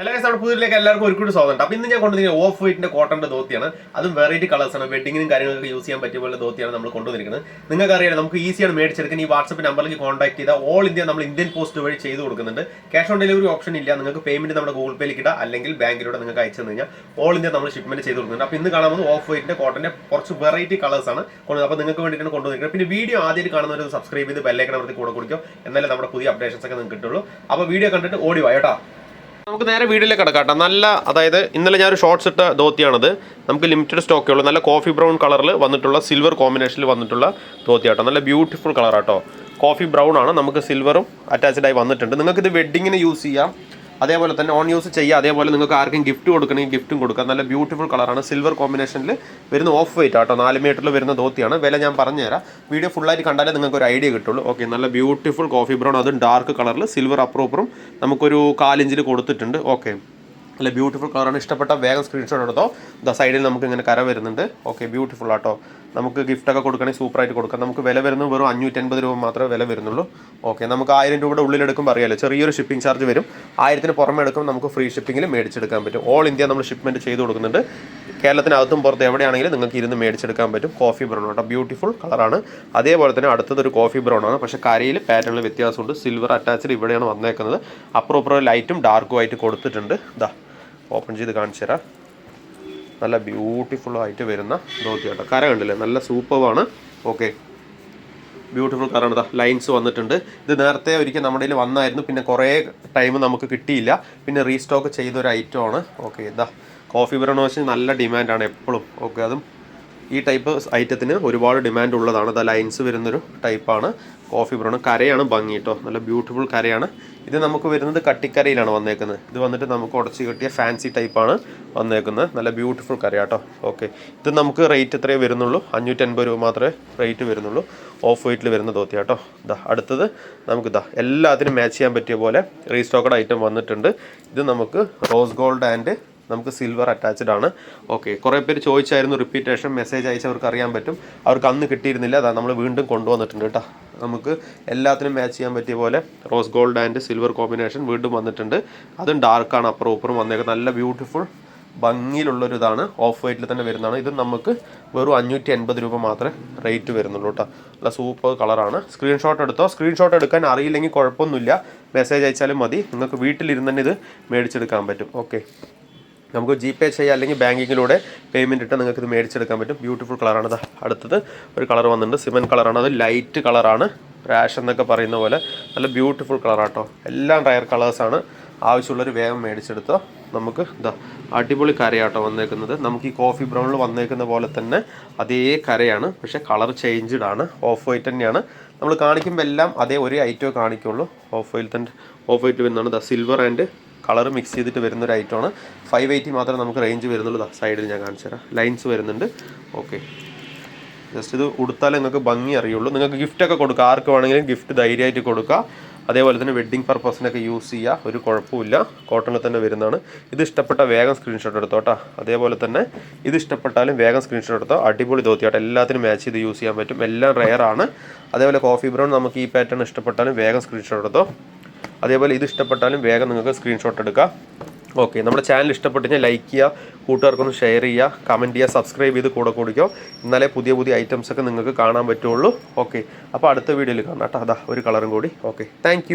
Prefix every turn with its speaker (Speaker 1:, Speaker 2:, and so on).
Speaker 1: എല്ലാ നമ്മുടെ പുതിയതിലേക്ക് എല്ലാവർക്കും ഒരുക്കൂടി സ്വാഗതം. അപ്പോൾ ഇന്ന് ഞാൻ കൊണ്ടുവന്നിരിക്കുന്നത് ഓഫ് വൈറ്റിന്റെ കോട്ടന്റെ ധോത്തിയാണ്. അതും വെറൈറ്റി കളേഴ്സാണ്. വെഡിങ്ങിനും കാര്യങ്ങളൊക്കെ യൂസ് ചെയ്യാൻ പറ്റിയ പോലെ ധോത്തിയാണ് നമ്മൾ കൊണ്ടുവന്നിരിക്കുന്നത്. നിങ്ങൾക്ക് അറിയാം, നമുക്ക് ഈസിയാണ് മേടിച്ചെടുക്കാൻ. ഈ വാട്സ്ആപ്പ് നമ്പറിലേക്ക് കോൺടാക്ട് ചെയ്താൽ ഓൾ ഇന്ത്യ നമ്മൾ ഇന്ത്യൻ പോസ്റ്റ് വഴി ചെയ്ത് കൊടുക്കുന്നുണ്ട്. ക്യാഷ് ഓൺ ഡെലിവറി ഓപ്ഷൻ ഇല്ല. നിങ്ങൾക്ക് പേയ്മെന്റ് നമ്മുടെ ഗൂഗിൾ പേയിലേക്ക് ഇടാം, അല്ലെങ്കിൽ ബാങ്കിലൂടെ നിങ്ങൾക്ക് അയച്ചു തന്നു കഴിഞ്ഞാൽ ഓൾ ഇന്ത്യ നമ്മൾ ഷിപ്മെന്റ് ചെയ്ത് കൊടുക്കുന്നുണ്ട്. അപ്പോൾ ഇന്ന് കാണുന്നത് ഓഫ് വൈറ്റിന്റെ കോട്ടന്റെ കുറച്ച് വെറൈറ്റി കളേഴ്സാണ് കൊണ്ടുവന്നത്. അപ്പോൾ നിങ്ങൾക്ക് വേണ്ടിയിട്ടാണ് കൊണ്ടുവന്നിരിക്കുന്നത്. പിന്നെ വീഡിയോ ആദ്യമായിട്ട് കാണുന്നവർ സബ്സ്ക്രൈബ് ചെയ്ത് ബെല്ലൈക്കൺ അമർത്തി കൂടെ കുടിക്കും, എന്നാലേ നമ്മുടെ പുതിയ അപ്ഡേഷൻസ് ഒക്കെ നിങ്ങൾക്ക് കിട്ടുള്ളൂ. അപ്പോൾ വീഡിയോ കണ്ടിട്ട് ഓടി വാ കേട്ടോ. നമുക്ക് നേരെ വീഡിയോയിലേക്ക് കിടക്കാം. നല്ല, അതായത് ഇന്നലെ ഞാനൊരു ഷോർട്ട്സ് ഇട്ട ധോത്തിയാണത്. നമുക്ക് ലിമിറ്റഡ് സ്റ്റോക്കേ ഉള്ളൂ. നല്ല കോഫി ബ്രൗൺ കളറിൽ വന്നിട്ടുള്ള സിൽവർ കോമ്പിനേഷനിൽ വന്നിട്ടുള്ള ധോത്തിയാട്ടോ. നല്ല ബ്യൂട്ടിഫുൾ കളറാട്ടോ. കോഫി ബ്രൗൺ ആണ്, നമുക്ക് സിൽവറും അറ്റാച്ച്ഡ് ആയി വന്നിട്ടുണ്ട്. നിങ്ങൾക്ക് ഇത് വെഡിങ്ങിന് യൂസ് ചെയ്യാം, അതേപോലെ തന്നെ ഓൺ യൂസ് ചെയ്യുക. അതേപോലെ നിങ്ങൾക്ക് ആർക്കും ഗിഫ്റ്റ് കൊടുക്കണമെങ്കിൽ ഗിഫ്റ്റും കൊടുക്കാം. നല്ല ബ്യൂട്ടിഫുൾ കളറാണ്, സിൽവർ കോമ്പിനേഷനിൽ വരുന്ന ഓഫ് വൈറ്റ് ആട്ടോ. 4 മീറ്ററിൽ വരുന്ന ധോത്തിയാണ്. വില ഞാൻ പറഞ്ഞുതരാം. വീഡിയോ ഫുള്ളായിട്ട് കണ്ടാലേ നിങ്ങൾക്ക് ഒരു ഐഡിയ കിട്ടുള്ളൂ. ഓക്കെ, നല്ല ബ്യൂട്ടിഫുൾ കോഫി ബ്രൗൺ, അതും ഡാർക്ക് കളറിൽ സിൽവർ അപ്പുറം നമുക്കൊരു 4 ഇഞ്ചിൽ കൊടുത്തിട്ടുണ്ട്. ഓക്കെ, നല്ല ബ്യൂട്ടിഫുൾ കളറാണ്. ഇഷ്ടപ്പെട്ട വേഗം സ്ക്രീൻഷോട്ട് എടുത്തോ. സൈഡിൽ നമുക്ക് ഇങ്ങനെ കര വരുന്നുണ്ട്. ഓക്കെ, ബ്യൂട്ടിഫുൾ ആട്ടോ. നമുക്ക് ഗിഫ്റ്റൊക്കെ കൊടുക്കണമെങ്കിൽ സൂപ്പറായിട്ട് കൊടുക്കാം. നമുക്ക് വില വരുന്നത് വെറും 550 രൂപ മാത്രമേ വില വരുന്നുള്ളൂ. ഓക്കെ, നമുക്ക് 1000 രൂപയുടെ ഉള്ളിലെടുക്കുമ്പോൾ അറിയാലോ, ചെറിയൊരു ഷിപ്പിംഗ് ചാർജ് വരും. 1000-ന് പുറമെ എടുക്കുമ്പോൾ നമുക്ക് ഫ്രീ ഷിപ്പിങ്ങിൽ മേടിച്ചെടുക്കാൻ പറ്റും. ഓൾ ഇന്ത്യ നമ്മൾ ഷിപ്മെൻറ്റ് ചെയ്ത് കൊടുക്കുന്നുണ്ട്. കേരളത്തിനകത്തും പുറത്ത് എവിടെയാണെങ്കിലും നിങ്ങൾക്ക് ഇരുന്ന് മേടിച്ചെടുക്കാൻ പറ്റും. കോഫി ബ്രൗൺ ആട്ടോ, ബ്യൂട്ടിഫുൾ കളറാണ്. അതേപോലെ തന്നെ അടുത്തതൊരു കോഫി ബ്രൗൺ ആണ്, പക്ഷേ കരയിൽ പാറ്റേണിൽ വ്യത്യാസമുണ്ട്. സിൽവർ അറ്റാച്ച്ഡ് ഇവിടെയാണ് വന്നേക്കുന്നത്. അപ്പുറം ലൈറ്റും ഡാർക്കും ആയിട്ട് കൊടുത്തിട്ടുണ്ട്. ഇതാ ഓപ്പൺ ചെയ്ത് കാണിച്ചു തരാം. നല്ല ബ്യൂട്ടിഫുൾ ആയിട്ട് വരുന്ന ധോത്തി കേട്ടോ. കര കണ്ടില്ലേ, നല്ല സൂപ്പറാണ്. ഓക്കെ, ബ്യൂട്ടിഫുൾ കളറാണ്. ഇതാ ലൈൻസ് വന്നിട്ടുണ്ട്. ഇത് നേരത്തെ ഒരിക്കൽ നമ്മുടെ കയ്യിൽ വന്നായിരുന്നു, പിന്നെ കുറേ ടൈം നമുക്ക് കിട്ടിയില്ല, പിന്നെ റീസ്റ്റോക്ക് ചെയ്തൊരു ഐറ്റമാണ്. ഓക്കെ, ഇതാ കോഫി ബ്രൗൺ വാഷ് നല്ല ഡിമാൻഡാണ് എപ്പോഴും. ഓക്കെ, അതും ഈ ടൈപ്പ് ഐറ്റത്തിന് ഒരുപാട് ഡിമാൻഡ് ഉള്ളതാണ്. ഇതാ ലൈൻസ് വരുന്നൊരു ടൈപ്പാണ് കോഫി ബ്രൗൺ. കരയാണ് ഭംഗി കേട്ടോ, നല്ല ബ്യൂട്ടിഫുൾ കരയാണ്. ഇത് നമുക്ക് വരുന്നത് കട്ടിക്കരയിലാണ് വന്നേക്കുന്നത്. ഇത് വന്നിട്ട് നമുക്ക് ഉടച്ച് കിട്ടിയ ഫാൻസി ടൈപ്പാണ് വന്നേക്കുന്നത്. നല്ല ബ്യൂട്ടിഫുൾ കരയാട്ടോ. ഓക്കെ, ഇത് നമുക്ക് റേറ്റ് എത്രയേ വരുന്നുള്ളൂ, 550 രൂപ മാത്രമേ റേറ്റ് വരുന്നുള്ളൂ. ഓഫ് വൈറ്റിൽ വരുന്ന ധോത്തി കേട്ടോ. ഇതാ അടുത്തത് നമുക്കിതാ എല്ലാത്തിനും മാച്ച് ചെയ്യാൻ പറ്റിയ പോലെ റീസ്റ്റോക്കഡ് ഐറ്റം വന്നിട്ടുണ്ട്. ഇത് നമുക്ക് റോസ് ഗോൾഡ് ആൻഡ് നമുക്ക് സിൽവർ അറ്റാച്ച്ഡ് ആണ്. ഓക്കെ, കുറേ പേര് ചോദിച്ചായിരുന്നു, റിപ്പീറ്റേഷൻ മെസ്സേജ് അയച്ചവർക്ക് അറിയാൻ പറ്റും. അവർക്ക് അന്ന് കിട്ടിയിരുന്നില്ല, അതാ നമ്മൾ വീണ്ടും കൊണ്ടുവന്നിട്ടുണ്ട് കേട്ടോ. നമുക്ക് എല്ലാത്തിനും മാച്ച് ചെയ്യാൻ പറ്റിയ പോലെ rose gold and silver combination വീണ്ടും വന്നിട്ടുണ്ട്. അതും ഡാർക്കാണ്, അപ്പുറം വന്നേക്കുന്നത്. നല്ല ബ്യൂട്ടിഫുൾ ഭംഗിയിലുള്ളൊരു ഇതാണ്. ഓഫ് വൈറ്റിൽ തന്നെ വരുന്നതാണ്. ഇത് നമുക്ക് വെറും 550 രൂപ മാത്രമേ റേറ്റ് വരുന്നുള്ളൂ കേട്ടോ. നല്ല സൂപ്പർ കളറാണ്. സ്ക്രീൻഷോട്ട് എടുത്തോ. സ്ക്രീൻഷോട്ട് എടുക്കാൻ അറിയില്ലെങ്കിൽ കുഴപ്പമൊന്നുമില്ല, മെസ്സേജ് അയച്ചാലും മതി. നിങ്ങൾക്ക് വീട്ടിലിരുന്ന് തന്നെ ഇത് മേടിച്ചെടുക്കാൻ പറ്റും. ഓക്കെ, നമുക്ക് GPay ചെയ്യാം, അല്ലെങ്കിൽ ബാങ്കിങ്ങിലൂടെ പേയ്മെൻറ്റ് ഇട്ട് നിങ്ങൾക്ക് ഇത് മേടിച്ചെടുക്കാൻ പറ്റും. ബ്യൂട്ടിഫുൾ കളറാണ്. ഇത് അടുത്തത് ഒരു കളർ വന്നിട്ടുണ്ട്, സിമൻ കളറാണ്. അത് ലൈറ്റ് കളറാണ്, റാഷ് എന്നൊക്കെ പറയുന്ന പോലെ. നല്ല ബ്യൂട്ടിഫുൾ കളറാട്ടോ. എല്ലാം റയർ കളേഴ്സാണ്. ആവശ്യമുള്ളൊരു വേഗം മേടിച്ചെടുത്തോ. നമുക്ക് ഇതാ അടിപൊളി കരയാട്ടോ വന്നേക്കുന്നത്. നമുക്ക് ഈ കോഫി ബ്രൗണിൽ വന്നേക്കുന്ന പോലെ തന്നെ അതേ കരയാണ്, പക്ഷേ കളർ ചേഞ്ച്ഡ് ആണ്. ഓഫ് വൈറ്റ് തന്നെയാണ് നമ്മൾ കാണിക്കുമ്പോൾ എല്ലാം അതേ ഒരു ഐറ്റമേ കാണിക്കുള്ളൂ. ഓഫ് വൈറ്റ് വരുന്നതാണ്. The silver and colour mix ചെയ്തിട്ട് വരുന്നൊരു ഐറ്റമാണ്. 580 മാത്രമേ നമുക്ക് റേഞ്ച് വരുന്നുള്ളൂ. സൈഡിൽ ഞാൻ കാണിച്ചു തരാം, ലൈൻസ് വരുന്നുണ്ട്. ഓക്കെ, ജസ്റ്റ് ഇത് ഉടുത്താലേ നിങ്ങൾക്ക് ഭംഗി അറിയുള്ളൂ. നിങ്ങൾക്ക് ഗിഫ്റ്റൊക്കെ കൊടുക്കുക, ആർക്ക് വേണമെങ്കിലും ഗിഫ്റ്റ് ധൈര്യമായിട്ട് കൊടുക്കുക. അതേപോലെ തന്നെ വെഡ്ഡിങ് പർപ്പസിനൊക്കെ യൂസ് ചെയ്യുക, ഒരു കുഴപ്പമില്ല. കോട്ടണിൽ തന്നെ വരുന്നതാണ്. ഇത് ഇഷ്ടപ്പെട്ട വേഗം സ്ക്രീൻഷോട്ട് എടുത്തോ കേട്ടോ. അതേപോലെ തന്നെ ഇത് ഇഷ്ടപ്പെട്ടാലും വേഗം സ്ക്രീൻഷോട്ട് എടുത്തോ. അടിപൊളി ധോത്തിയാട്ടോ, എല്ലാത്തിനും മാച്ച് ചെയ്ത് യൂസ് ചെയ്യാൻ പറ്റും. എല്ലാം റെയർ ആണ്. അതേപോലെ കോഫി ബ്രൗൺ നമുക്ക് ഈ പാറ്റേൺ ഇഷ്ടപ്പെട്ടാലും വേഗം സ്ക്രീൻഷോട്ട് എടുത്തോ. അതേപോലെ ഇത് ഇഷ്ടപ്പെട്ടാലും വേഗം നിങ്ങൾക്ക് സ്ക്രീൻഷോട്ട് എടുക്കാം. ഓക്കെ, നമ്മുടെ ചാനൽ ഇഷ്ടപ്പെട്ട് കഴിഞ്ഞാൽ ലൈക്ക് ചെയ്യുക, കൂട്ടുകാർക്കൊന്ന് ഷെയർ ചെയ്യുക, കമൻറ്റ് ചെയ്യുക, സബ്സ്ക്രൈബ് ചെയ്ത് കൂടെ കുടിക്കോ. എന്നാലേ പുതിയ ഐറ്റംസൊക്കെ നിങ്ങൾക്ക് കാണാൻ പറ്റുള്ളൂ. ഓക്കെ, അപ്പോൾ അടുത്ത വീഡിയോയിൽ കാണാം കേട്ടോ. അതാ ഒരു കളറും കൂടി. Okay, thank